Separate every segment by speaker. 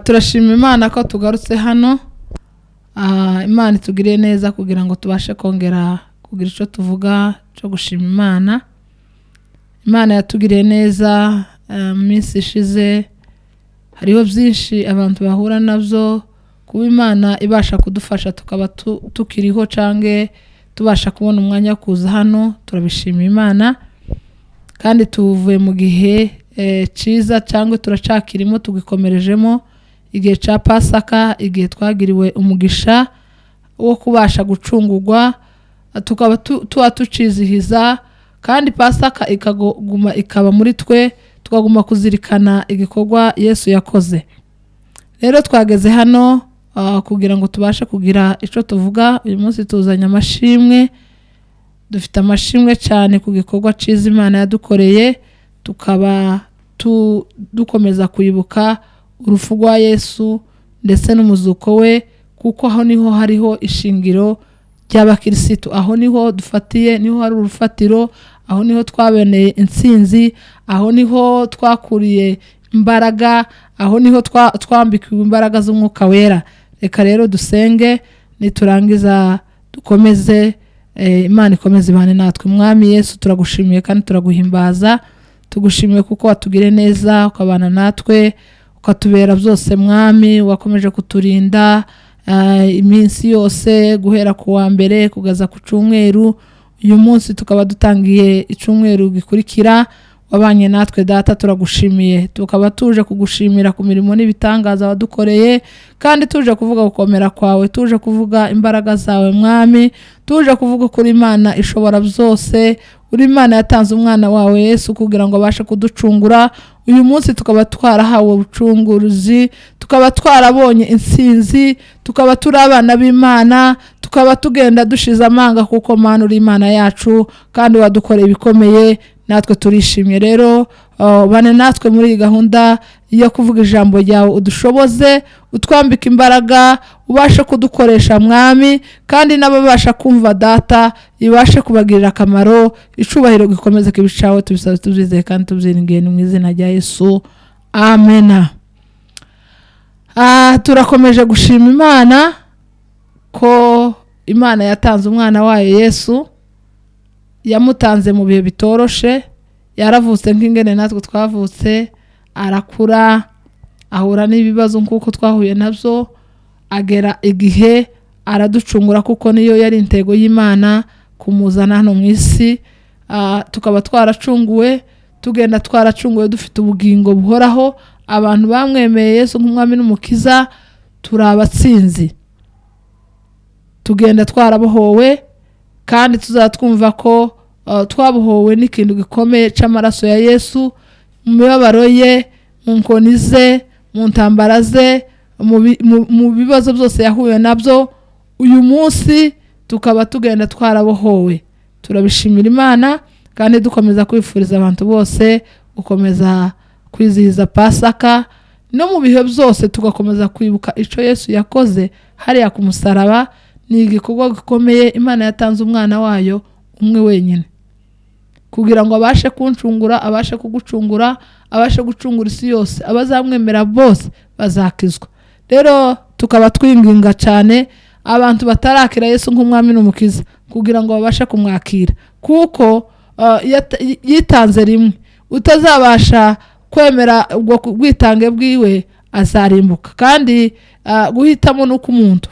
Speaker 1: Turashima Imana ko tugarutse hano. Imana itugiriye neza kugira ngo tubashe kongera kugira icyo tuvuga cyo gushima Imana. Imana yatugiriye neza mu minsi ishize. Hariho byinshi abantu bahura nabyo, kuba Imana ibasha kudufasha tukaba tukiriho cange tubasha kubona umwanya wo kuza hano. Turabishima Imana kandi tuvuye mu gihe ciza cyangwa turacakirimo tugikomerejemo igihe ca Pasaka, igihe twagiriwe umugisha wo kubasha gucungurwa, tukaba tucizihiza kandi Pasaka ikaba muri twe, tukaguma kuzirikana igikorwa Yesu yakoze. Rero twageze hano kugira ngo tubashe kugira ico tuvuga. Uyu munsi tuzanye amashimwe, dufite amashimwe cyane ku gikorwa ciza Imana yadukoreye, tukaba dukomeza kwibuka urupfu rwa Yesu ndetse n'umuzuko we, kuko aho niho hariho ishingiro ry'abakirisitu. Aho niho dufatiye, niho hari urufatiro, aho niho twaboneye intsinzi, aho niho twakuriye imbaraga, aho niho twambikiwe imbaraga z'umwuka wera. Reka rero dusenge, niturangiza dukomeze. Imana ikomeze ibane natwe. Mwami Yesu, turagushimiye kandi turaguhimbaza. Tugushimiye kuko watugire neza, ukabana natwe, ukatubera byose. Mwami, wakomeje kuturinda iminsi yose guhera ku wa mbere kugeza ku cyumweru. Uyu munsi tukaba dutangiye icyumweru gikurikira. Wabanye natwe Data, turagushimiye. Tukaba tuje kugushimira ku mirimo n'ibitangaza wadukoreye, kandi tuje kuvuga gukomera kwawe, tuje kuvuga imbaraga zawe Mwami, tuje kuvuga kuri Imana ishobora byose. Uri Imana yatanze umwana wawe Yesu kugira ngo abashe kuducungura. Uyu munsi tukaba twarahawe ubucunguzi, tukaba twarabonye intsinzi, tukaba turi abana b'Imana, tukaba tugenda dushize amanga kuko Mana uri Imana yacu kandi wadukoreye ibikomeye. Natwe turishimye. Rero bane natwe muri iyi gahunda yo kuvuga ijambo ryawe, udushoboze, utwambika imbaraga, ubashe kudukoresha Mwami, kandi n'ababasha kumva Data ibashe kubagirira akamaro. Icubahiro gikomeze kibicaho, tubisabe tubyizeye kandi tubyiringiye mu izina rya Yesu, amen. Turakomeje gushima Imana ko Imana yatanze umwana wayo Yesu, yamutanze mu bihe bitoroshe. Yaravutse nk'ingene natwe twavutse, arakura, ahura n'ibibazo nk'uko twahuye nabyo, agera igihe araducungura, kuko niyo yari intego y'Imana kumuzana hano mu isi. Tukaba twaracunguwe, tugenda twaracunguwe dufite ubugingo buhoraho. Abantu bamwemeye Yesu nk'umwami n'umukiza turi abatsinzi, tugenda twarabohowe, kandi tuzatwumva ko twabohowe n'ikintu gikomeye cy'amaraso ya Yesu, mu mibabaro ye, mu nkoni ze, mu ntambara ze, mu bibazo byose yahuye nabyo. Uyu munsi tukaba tugenda twarabohowe. Turabishimira Imana kandi dukomeza kwifuriza abantu bose gukomeza kwizihiza Pasaka, no mu bihe byose tugakomeza kwibuka icyo Yesu yakoze hariya ku musaraba. Ni igikorwa gikomeye. Imana yatanze umwana wayo umwe wenyine kugira ngo abashe kuncungura, abashe kugucungura, abashe gucungura isi yose. Abazamwemera bose bazakizwa. Rero tukaba twinginga cyane abantu batarakira Yesu nk'umwami n'umukiza kugira ngo babashe kumwakira, kuko yitanze rimwe. Utazabasha kwemera ubwo bwitange bwiwe azarimbuka. kandi guhitamo nuko umuntu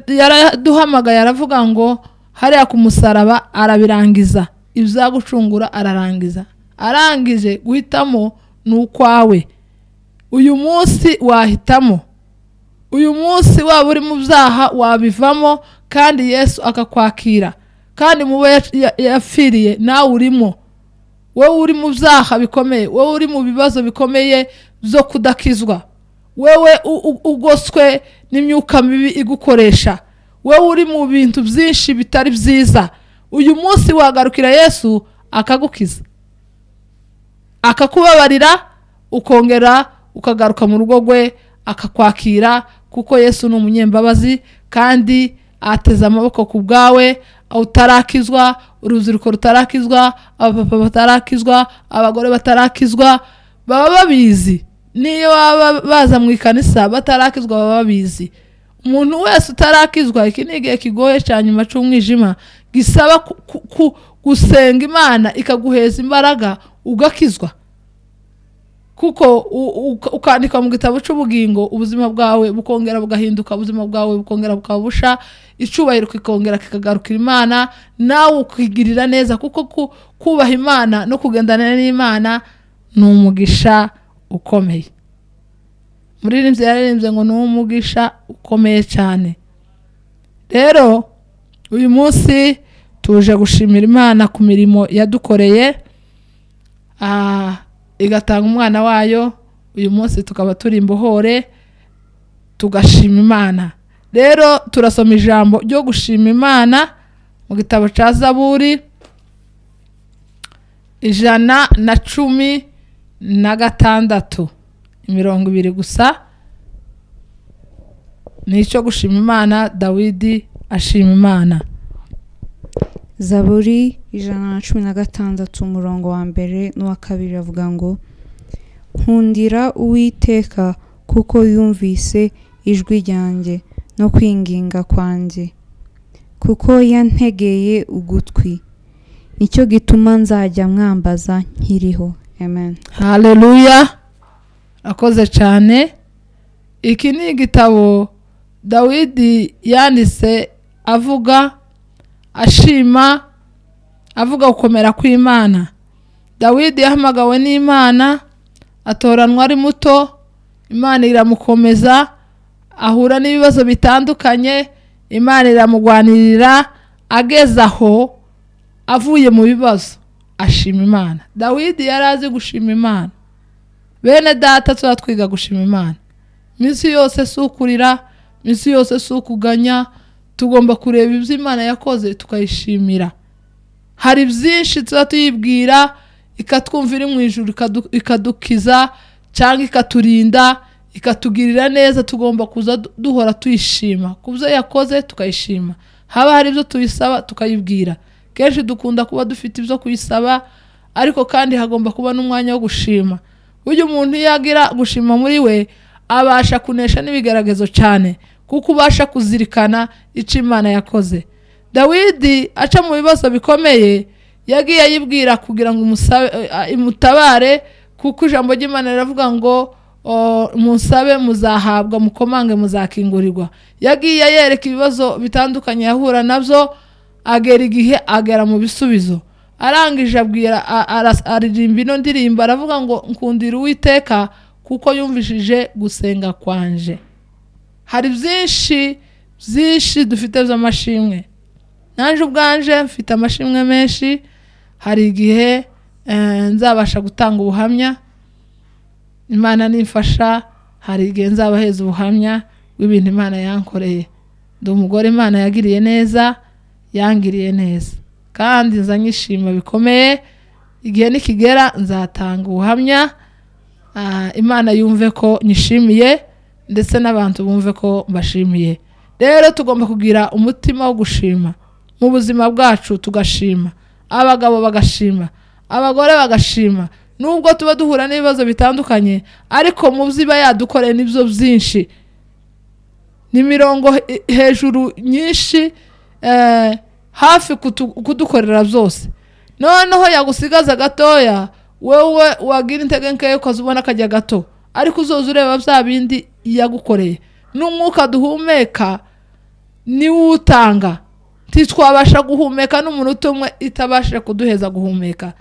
Speaker 1: yaraduhamagaye, aravuga ngo hariya ku musaraba arabirangiza, ibyagucungura ararangiza. Arangije guhitamo ni ukwawe. Uyu munsi wahitamo. Uyu munsi waba uri mu byaha wabivamo, kandi Yesu akakwakira. Kandi mu bo yapfiriye nawe urimo. Wowe uri mu byaha bikomeye, wowe uri mu bibazo bikomeye byo kudakizwa, wewe ugoswe n'imyuka mibi igukoresha, wewe uri mu bintu byinshi bitari byiza. Uyu munsi wagarukira Yesu akagukiza, akakubabarira, ukongera ukagaruka mu rugo rwe, akakwakira, kuko Yesu ni umunyembabazi kandi ateze amaboko ku bwawe, utarakizwa, urubyiruko rutarakizwa, abapapa batarakizwa, abagore batarakizwa, baba babizi. Niyo baba baza mu ikanisa batarakizwa baba babizi. Umuntu wese utarakizwa, iki ni igihe kigoye cyane nyuma cy'umwijima, gisaba gusenga Imana ikaguheza imbaraga ugakizwa, kuko ukandika mu gitabo cy'ubugingo, ubuzima bwawe bukongera bugahinduka, ubuzima bwawe bukongera bukabusha, icubahiro kikongera kikagarukira Imana, nawe ukigirira neza, kuko kubaha Imana no kugendana n'Imana ni umugisha ukomeye. Muririmbyi yaririmbye ngo ni umugisha ukomeye cyane. Rero uyu munsi tuje gushimira Imana ku mirimo yadukoreye, igatanga umwana wayo. Uyu munsi tukaba turi imbohore, tugashima Imana. Rero turasoma ijambo ryo gushima Imana mu gitabo cya Zaburi 116 imirongo 2 gusa. Nicyo gushima Imana. Dawidi ashima Imana.
Speaker 2: Zaburi 116 umurongo wa mbere n'uwa kabiri avuga ngo, nkundira Uwiteka kuko yumvise ijwi ryanjye no kwinginga kwanjye, kuko yantegeye ugutwi, nicyo gituma nzajya mwambaza nkiriho. Amen.
Speaker 1: Haleluya. Akoze cyane. Iki ni igitabo Dawidi yanditse avuga, ashima, avuga gukomera kw'Imana. Dawidi yahamagawe n'Imana, atoranwa ari muto, Imana iramukomeza, ahura n'ibibazo bitandukanye, Imana iramugwanirira, ageze aho avuye mu bibazo ashima Imana. Dawidi yari azi gushima Imana. Bene data tuzatwiga gushima Imana. Minsi yose sukurira, minsi yose sukuganya, tugomba kureba ibyo Imana yakoze tukayishimira. Hari byinshi tuyibwira ikatwumvira mu ijuru, ikadukiza cyangwa ikaturinda, ikatugirira neza. Tugomba kuza duhora tuyishima kubyo yakoze, tukayishima. Haba hari ibyo tuyisaba tukayibwira. Kenshi dukunda kuba dufite ibyo kuyisaba, ariko kandi hagomba kuba n'umwanya wo gushima. Burya umuntu yagira gushima muri we, abasha kunesha n'ibigeragezo cyane, kuko ubasha kuzirikana icyo Imana yakoze. Dawidi aca mu bibazo bikomeye, yagiye ayibwira kugira ngo imutabare, kuko ijambo ry'Imana riravuga ngo musabe muzahabwa, mukomange muzakingurirwa. Yagiye yereka ibibazo bitandukanye yahura nabyo, agera igihe agera mu bisubizo. Arangije aririmba ino ndirimbo, aravuga ngo nkundira Uwiteka kuko yumvishije gusenga kwanje. Hari byinshi dufite by'amashimwe. Nanje ubwanje mfite amashimwe menshi. Hari igihe nzabasha gutanga ubuhamya, Imana nimfasha. Hari igihe nzabaheza ubuhamya bw'ibintu Imana yankoreye. Ndi umugore Imana yagiriye neza, yangiriye neza, kandi nzanyishima bikomeye. Igihe nikigera nzatanga ubuhamya, Imana yumve ko nyishimiye, ndetse n'abantu bumve ko mbashimiye. Rero tugomba kugira umutima wo gushima mu buzima bwacu, tugashima. Abagabo bagashima, abagore bagashima. Nubwo tuba duhura n'ibibazo bitandukanye, ariko mu byo iba yadukoreye nibyo byinshi. Ni mirongo hejuru nyinshi, hafi kudukorera byose. Noneho yagusigaza gatoya, wewe wagira intege nke ukazubona kajya gato, ariko uzoza ureba bya bindi yagukoreye. N'umwuka duhumeka ni utanga. Ntitwabasha guhumeka n'umuntu umwe itabasha kuduheza guhumeka.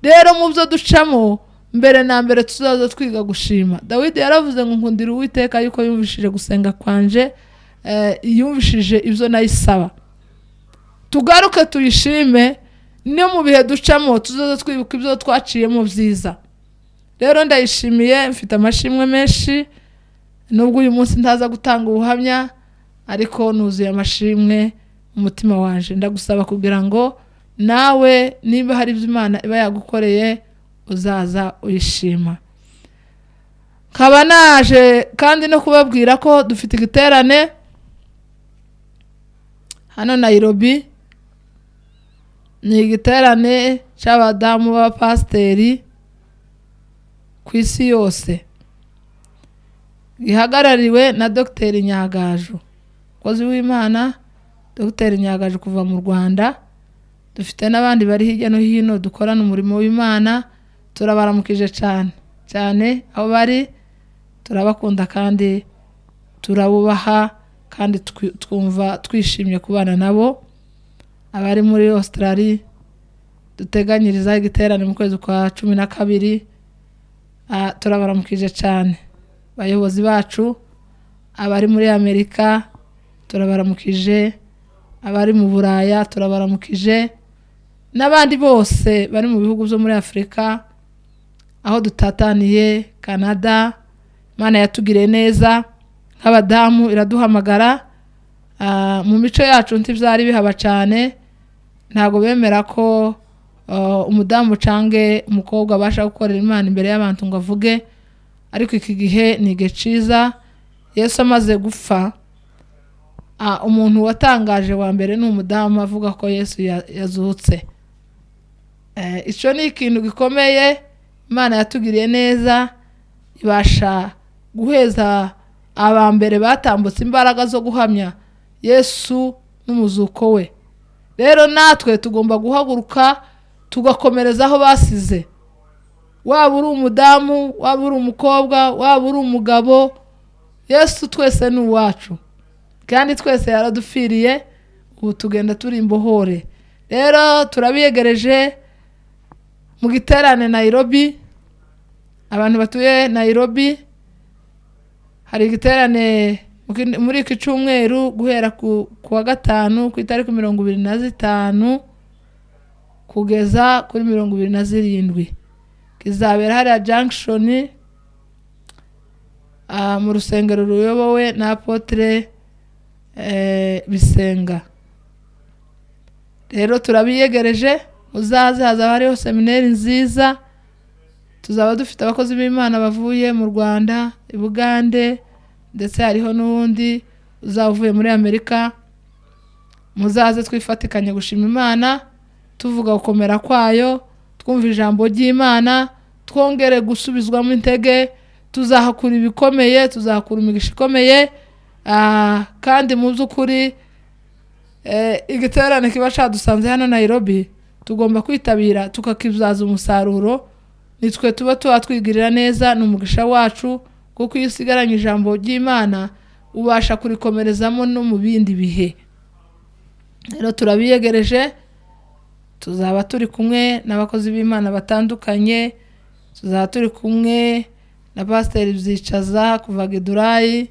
Speaker 1: Rero mu byo ducamo, mbere na mbere tuzaza twiga gushima. Dawidi yaravuze ngo nkundira Uwiteka yuko yumvishije gusenga kwanje, yumvishije ibyo nayisaba. Tugaruke tuyishime, niyo mu bihe ducamo tuzaza twibuka ibyo twaciyemo byiza. Rero ndayishimiye, mfite amashimwe menshi. Nubwo uyu munsi ntaza gutanga ubuhamya, ariko nuzuye amashimwe umutima wanje. Ndagusaba kugira ngo nawe niba hari ibyo Imana iba yagukoreye, uzaza uyishima. Nkaba naje kandi no kubabwira ko dufite igiterane hano Nairobi. Ni igiterane cy'abadamu b'abapasiteri ku isi yose, gihagarariwe na Dr Nyagaju, umukozi w'Imana. Dr Nyagaju kuva mu Rwanda. Dufite n'abandi bari hirya no hino dukorana umurimo w'Imana. Turabaramukije cyane aho bari, turabakunda kandi turabubaha kandi twumva twishimye kubana nabo. Abari muri Australia duteganyiriza igiterane mu kwezi kwa 12, turabaramukije cyane. Bayobozi bacu abari muri Amerika turabaramukije, abari mu Buraya turabaramukije, n'abandi bose bari mu bihugu byo muri Afrika aho dutataniye, Canada. Imana yatugiriye neza nk'abadamu, iraduhamagara. Mu mico yacu ntibyari bihaba cyane, ntago bemera ko umudamu cange umukobwa abasha gukorera Imana imbere y'abantu ngo avuge. Ariko iki gihe ni igihe ciza. Yesu amaze gupfa, umuntu watangaje wa mbere ni umudamu avuga ko Yesu yazutse. Ico ni ikintu gikomeye. Imana yatugiriye neza, ibasha guheza abambere batambutse imbaraga zo guhamya Yesu n'umuzuko we. Rero natwe tugomba guhaguruka tugakomereza aho basize. Waba uri umudamu, waba uri umukobwa, waba uri umugabo, Yesu twese ni uwacu kandi twese yaradupfiriye. Ubu tugenda turi imbohore. Rero turabiyegereje mu giterane Nairobi. Abantu batuye Nairobi, hari igiterane muri iki cyumweru guhera ku wa 5 ku itariki 25 kugeza kuri 27. Kizabera hariya Junction mu rusengero ruyobowe na Apotre Bisenga. Rero turabiyegereje, uzaze. Hazaba hariho seminari nziza. Tuzaba dufite abakozi b'Imana bavuye mu Rwanda, i Bugande, ndetse hariho n'undi uzavuye muri Amerika. Muzaze twifatikanye gushima Imana, tuvuga gukomera kwayo, twumva ijambo ry'Imana, twongere gusubizwamo intege. Tuzahakura ibikomeye, tuzahakura imigisha ikomeye. Kandi mu by'ukuri igiterane kiba cyadusanze hano Nairobi tugomba kwitabira tukakibyaza umusaruro. Nitwe tuba twigirira neza, n'umugisha wacu, kuko iyo usigaranye ijambo ry'Imana ubasha kurikomerezamo no mu bindi bihe. Rero turabiyegereje. Tuzaba turi kumwe n'abakozi b'Imana batandukanye. Tuzaba turi kumwe na Pastor Byicaza kuva Gidurayi.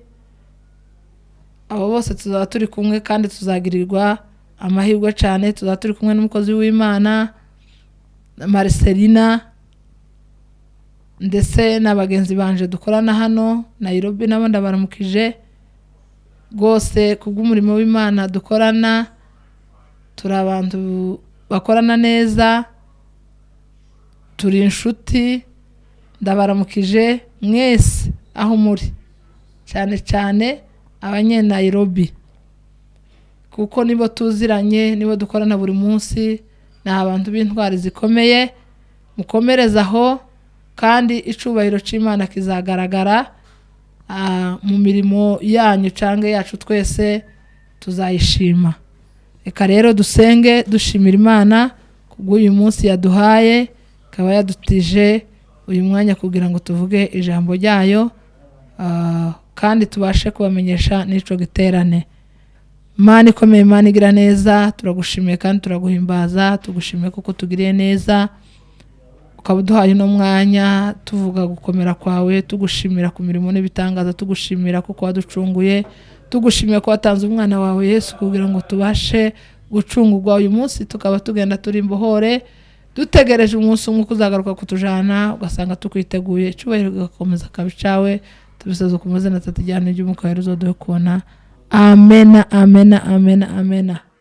Speaker 1: Abo bose tuzaba turi kumwe kandi tuzagirirwa amahirwe cyane. Tuzaba turi kumwe n'umukozi w'Imana Marcelina, ndetse n'abagenzi banje dukorana hano Nairobi. Nabo ndabaramukije rwose kubw'umurimo w'Imana dukorana. Turi abantu bakorana neza, turi inshuti. Ndabaramukije mwese aho muri, cyane cyane abanye Nairobi, kuko nibo tuziranye, nibo dukorana buri munsi. Ni abantu b'intwari zikomeye. Mukomerezaho kandi icubahiro c'Imana kizagaragara mu mirimo yanyu cange yacu, twese tuzayishima. Reka rero dusenge dushimira Imana kubw'uyu munsi yaduhaye, ikaba yadutije uyu mwanya kugira ngo tuvuge ijambo ryayo, kandi tubashe kubamenyesha n'ico giterane. Imana ikomeye, Imana igira neza, turagushimiye kandi turaguhimbaza. Tugushimiye kuko tugiriye neza, ukaba uduhaye no mwanya tuvuga gukomera kwawe, tugushimira ku mirimo n'ibitangaza, tugushimira kuko waducunguye, tugushimiye ko watanze umwana wawe Yesu kugira ngo tubashe gucungurwa uyu munsi. Tukaba tugenda turi imbohore, dutegereje umunsi umwe kuzagaruka kutujana, ugasanga tukwiteguye. Icubahiro gakomeza kabicawe, tubisaza ku mazina tatijyana ry'umwuka wera uzoduhe kubona. Amena, amena, amena, amena.